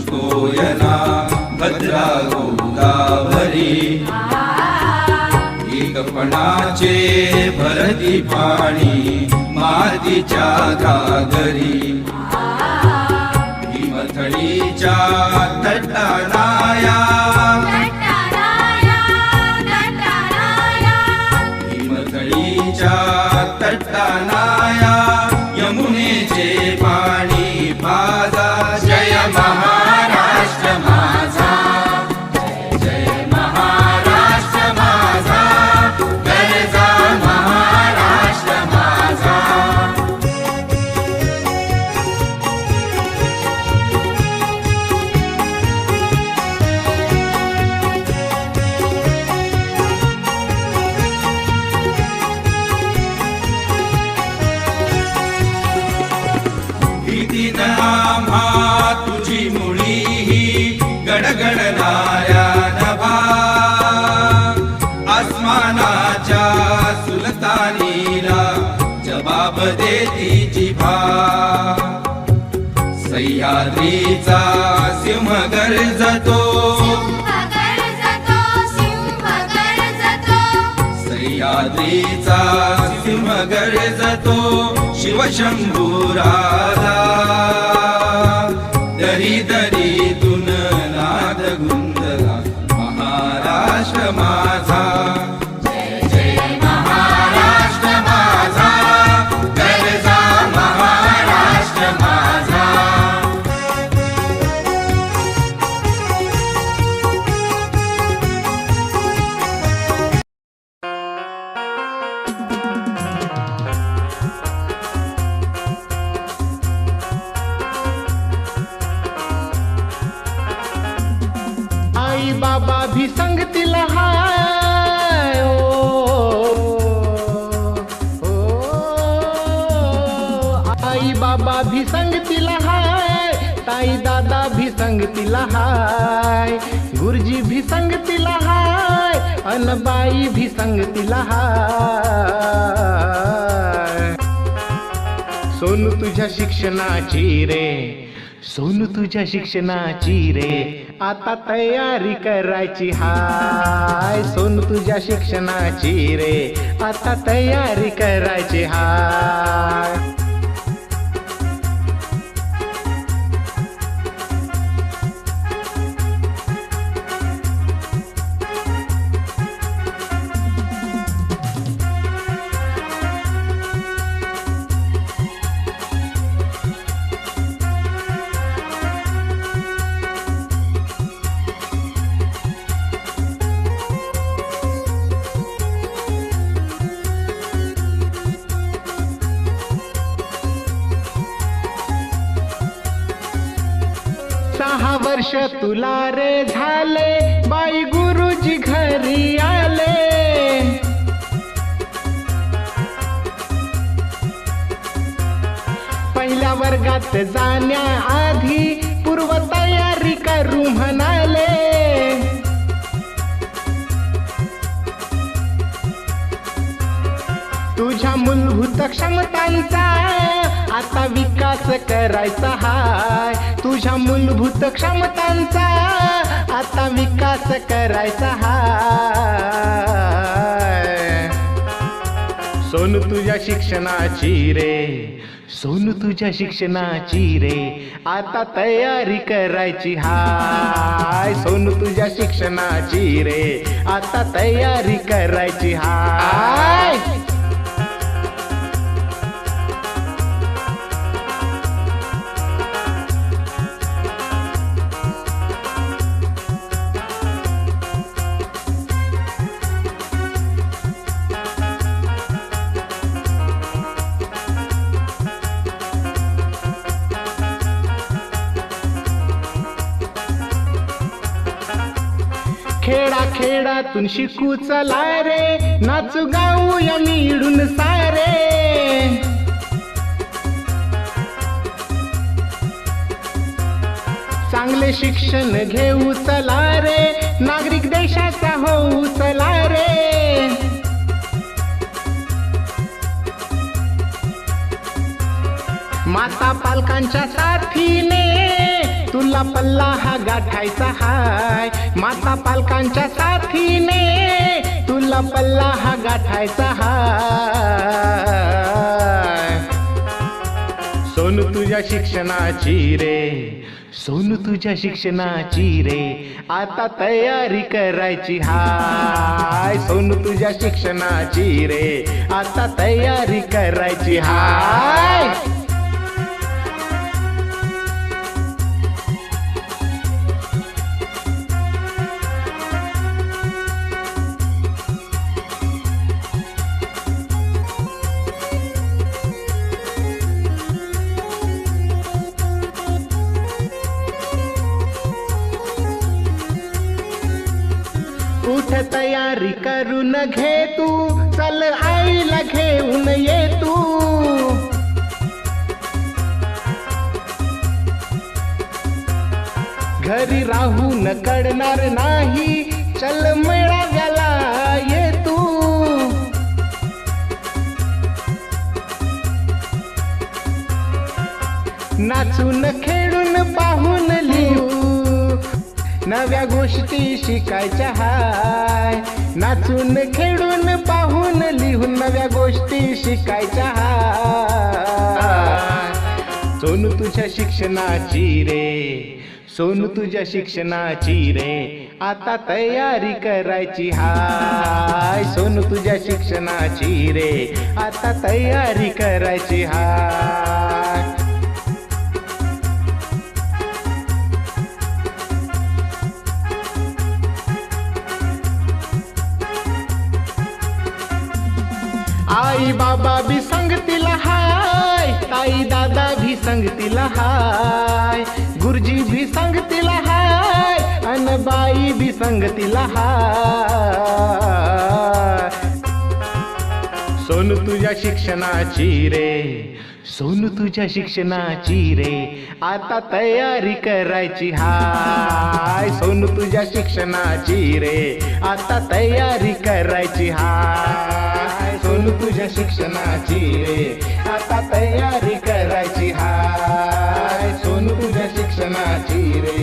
कोयना भद्रा गोदावरी एकपणाचे भरती पाणी मातीच्या घागरी हिमथडीच्या तटानाया हिमथडीच्या तटानाया यमुनेचे पाणी पाजा जय महाराष्ट्र माझा जय महाराष्ट्र माझा गरजा महाराष्ट्र माझा भीतीन आम्हा तुझी मुळी ही गडगडणाऱ्या नभा आसमानाच्या सुलतानीला जबाब देती जिभा सह्याद्रीचा सिंह गर्जतो सह्याद्रीचा सिंह गर्जतो शिवशंभू राजा दरी दरीतून नाद गुंजला महाराष्ट्र माझा जय जय महाराष्ट्र माझा गरजा महाराष्ट्र माझा आई बाबा भी संगतीला हाय आई बाबा भी संगतीला हाय ताई दादा भी संगतीला हाय गुरुजी भी संगतीला हाय अनबाई भी संगतीला हाय सोनू तुझ्या शिक्षणाची रे सोनू तुझ्या शिक्षणाची रे आता तयारी करायची हाय सोनू तुझ्या शिक्षणाची रे आता तयारी करायची हाय सहा वर्ष तुला रे झाले बाई गुरुजी घरी आले पहिल्या वर्गात जाण्याआधी पूर्व तयारी करू म्हणाले तुझ्या मूलभूत क्षमतांचा आता विकास करायचा हाय तुझ्या मूलभूत क्षमतांचा आता विकास करायचा हाय सोनू तुझ्या शिक्षणाची रे सोनू तुझ्या शिक्षणाची रे आता तयारी करायची हाय सोनू तुझ्या शिक्षणाची रे आता तयारी करायची हाय खेडा खेडातून शिकू चला रे नाचू गाऊया मिळून सारे चांगले शिक्षण घेऊ चला रे नागरिक देशाचा होऊ चला रे माता पालकांच्या साथीने तुला पल्ला हा गाठायचा हाय, माता पालकांच्या साथीने तुला पल्ला हा गाठायचा हाय. सोनू तुझ्या शिक्षणाची रे, सोनू तुझ्या शिक्षणाची रे, आता तयारी करायची हाय. सोनू तुझ्या शिक्षणाची रे, आता तयारी करायची हाय. उठ तयारी करून घे तू, चल आईला घेऊन ये तू. घरी राहून कळणार नाही, चल मेळाव्याला ये तू. नाचून खेळून पाहून लिहू, नव्या गोष्टी शिकायच्या हाय. नाचून खेळून पाहून लिहून नव्या गोष्टी शिकायच्या हाय. सोनू तुझ्या शिक्षणाची रे, सोनू तुझ्या शिक्षणाची रे, आता तयारी करायची हाय. सोनू तुझ्या शिक्षणाची रे, आता तयारी करायची हाय. आई बाबा भी संगतीला हाय, ताई दादा भी संगतीला हाय, गुरुजी भी संगतीला हाय, अन बाई भी संगतीला हाय. सोनू तुझ्या शिक्षणाची रे, सोनू तुझ्या शिक्षणाची रे, आता तयारी करायची हाय. सोनू तुझ्या शिक्षणाची रे, आता तयारी करायची हाय. सोनू तुझ्या शिक्षणाची रे, आता तयारी करायची हाय. सोनू तुझ्या शिक्षणाची रे,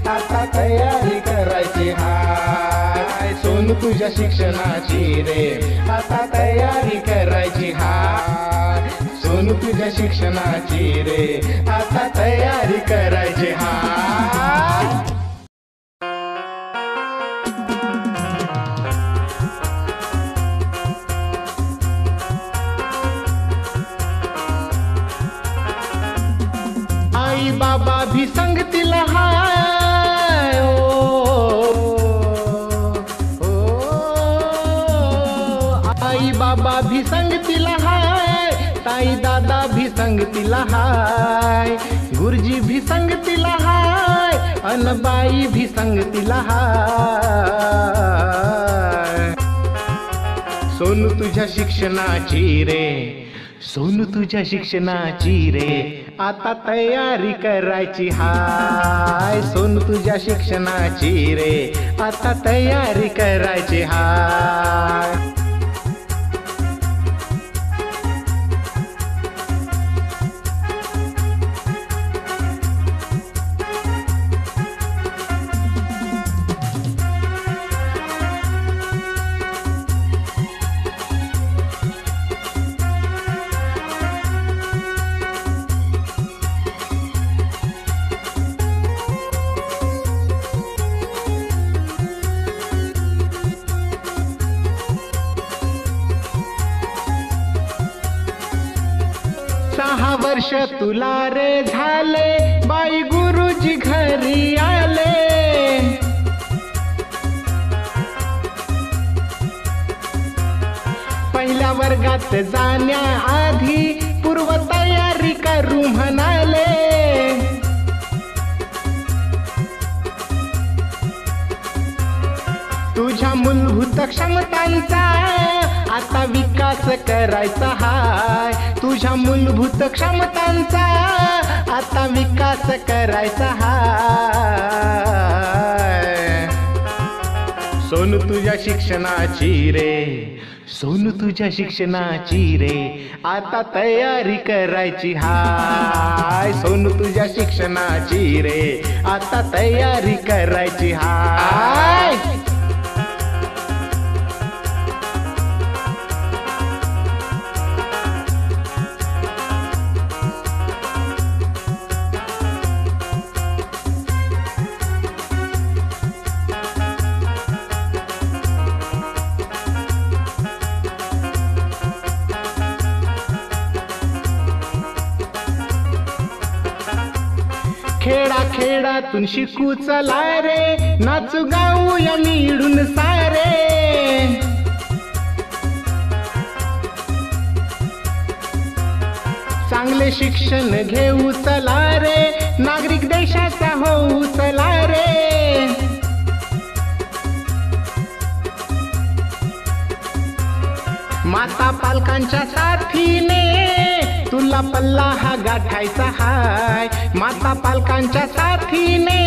आता तयारी करायची हाय. सोनू तुझ्या शिक्षणाची रे, आता तयारी करायची हाय. सोनू तुझ्या शिक्षणाची रे, आता तयारी करायची हाय. आई बाबा भी संगतीला हाय. ओ, ओ, आई बाबा भी संगतीला हाय, ताई दादा भी संगतीला हाय, गुरुजी भी संगतीला हाय, अन बाई भी संगतीला हाय. सोनू तुझ्या शिक्षणाची रे, सोनू तुझ्या शिक्षणाची रे, आता तयारी करायची हाय. सोनू तुझ्या शिक्षणाची रे, आता तयारी करायची हाय. सहा वर्ष तुला रे झाले, बाई गुरुजी घरी आले. पहिल्या वर्गात जाण्याआधी पूर्व तयारी करू म्हणाले. तुझ्या मूलभूत क्षमतांचा आता विकास करायचा हाय. तुझ्या मूलभूत क्षमतांचा आता विकास करायचा हाय. सोनू तुझ्या शिक्षणाची रे, सोनू तुझ्या शिक्षणाची रे, आता तयारी करायची हाय. सोनू तुझ्या शिक्षणाची रे, आता तयारी करायची हाय. खेडा खेडातून शिकू चला रे, नाचू गाऊया मिळून सारे. चांगले शिक्षण घेऊ चला रे, नागरिक देशाचा होऊ चला रे. माता पालकांच्या साथीने तुला पल्ला हा गाठायचा हाय. माता पालकांच्या साथीने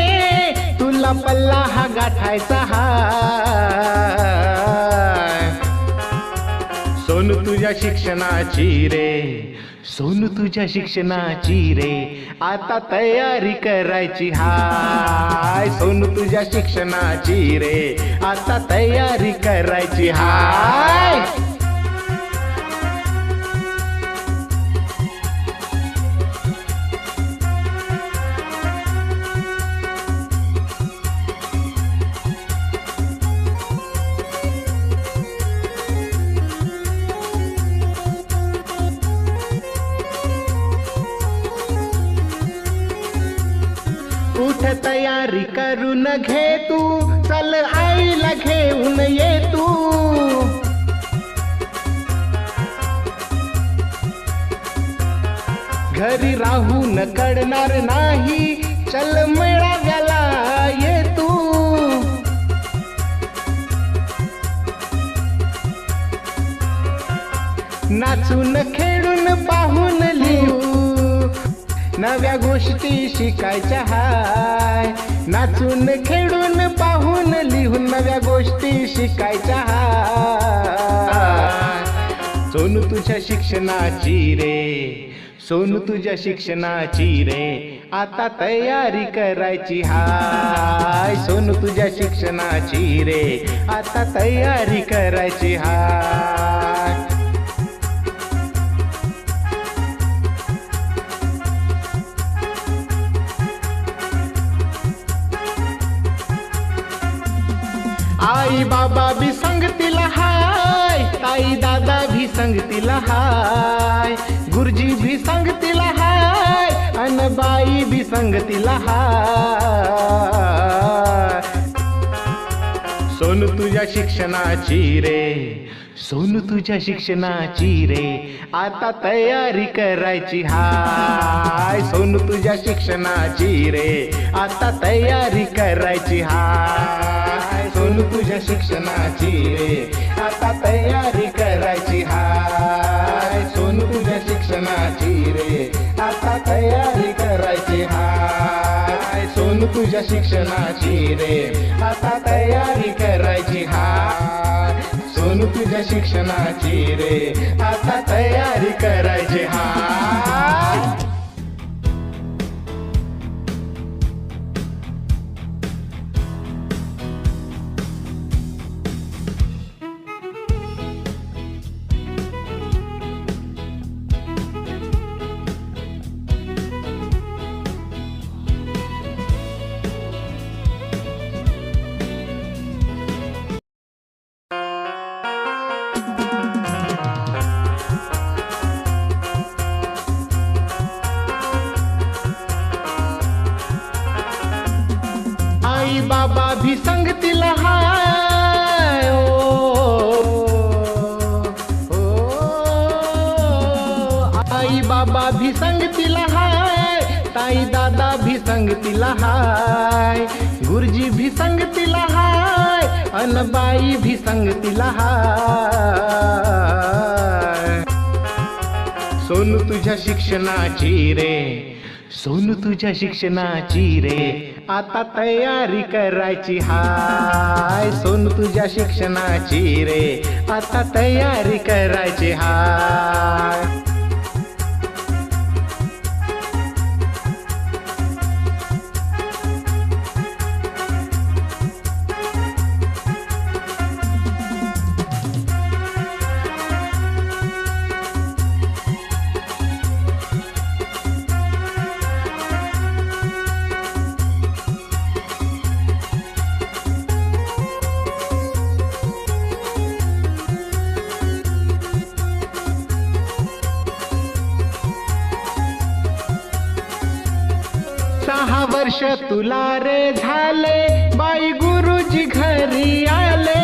तुला पल्ला हा गाठायचा हाय. सोनू तुझ्या शिक्षणाची रे, सोनू तुझ्या शिक्षणाची रे, आता तयारी करायची हाय. सोनू तुझ्या शिक्षणाची रे, आता तयारी करायची हाय. उठ तयारी करून घे तू, चल आईला घेऊन ये तू. घरी राहून कळणार नाही, चल मेळाव्याला ये तू. नाचून खेळून पाहून लिहू, नव्या गोष्टी शिकायच्या हाय. नाचून खेळून पाहून लिहून नव्या गोष्टी शिकायच्या हाय. सोनू तुझ्या शिक्षणाची रे, सोनू तुझ्या शिक्षणाची रे, आता तयारी करायची हाय. सोनू तुझ्या शिक्षणाची रे, आता तयारी करायची हाय. आई बाबा भी संगतीला हाय, ताई दादा भी संगतीला हाय. गुरुजी भी संगतीला हाय, अन बाई भी संगतीला हाय. सोनू तुझ्या शिक्षणाची रे, सोनू तुझ्या शिक्षणाची रे, आता तयारी करायची हाय. सोनू तुझ्या शिक्षणाची रे, आता तयारी करायची हाय. सोनू तुझ्या शिक्षणाची रे, आता तयारी करायची हाय. सोनू तुझ्या शिक्षणाची रे, आता तयारी करायची हाय. सोनू तुझ्या शिक्षणाची रे, आता तयारी करायची हाय. सोनू तुझ्या शिक्षणाची रे, आता तयारी करायची हाय. आई बाबा भी संगतीला हाय. ओ, ओ, आई बाबा भी संगतीला हाय, ताई दादा भी संगतीला हाय. गुरुजी भी संगतीला हाय, अन बाई भी संगतीला हाय. सोनू तुझ्या शिक्षणाची रे, सोनू तुझ्या शिक्षणाची रे आता तयारी करायची हाय. सोनू तुझ्या शिक्षणाची रे आता तयारी करायची हाय. सहा वर्ष तुला रे झाले बाई गुरुजी घरी आले.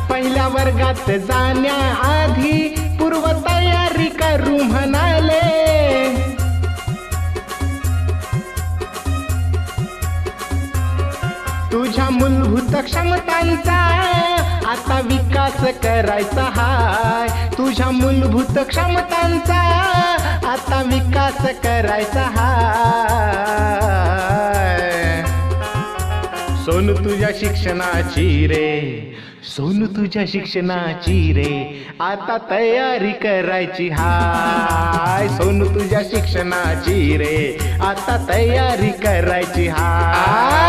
पहिल्या वर्गात जाण्याआधी पूर्व तयारी करू म्हणाले. तुझ्या मूलभूत क्षमतांचा आता विकास करायचा हाय. तुझ्या मूलभूत क्षमतांचा आता विकास करायचा हाय. सोनू तुझ्या शिक्षणाची रे सोनू तुझ्या शिक्षणाची रे आता तयारी करायची हाय. सोनू तुझ्या शिक्षणाची रे आता तयारी करायची हाय.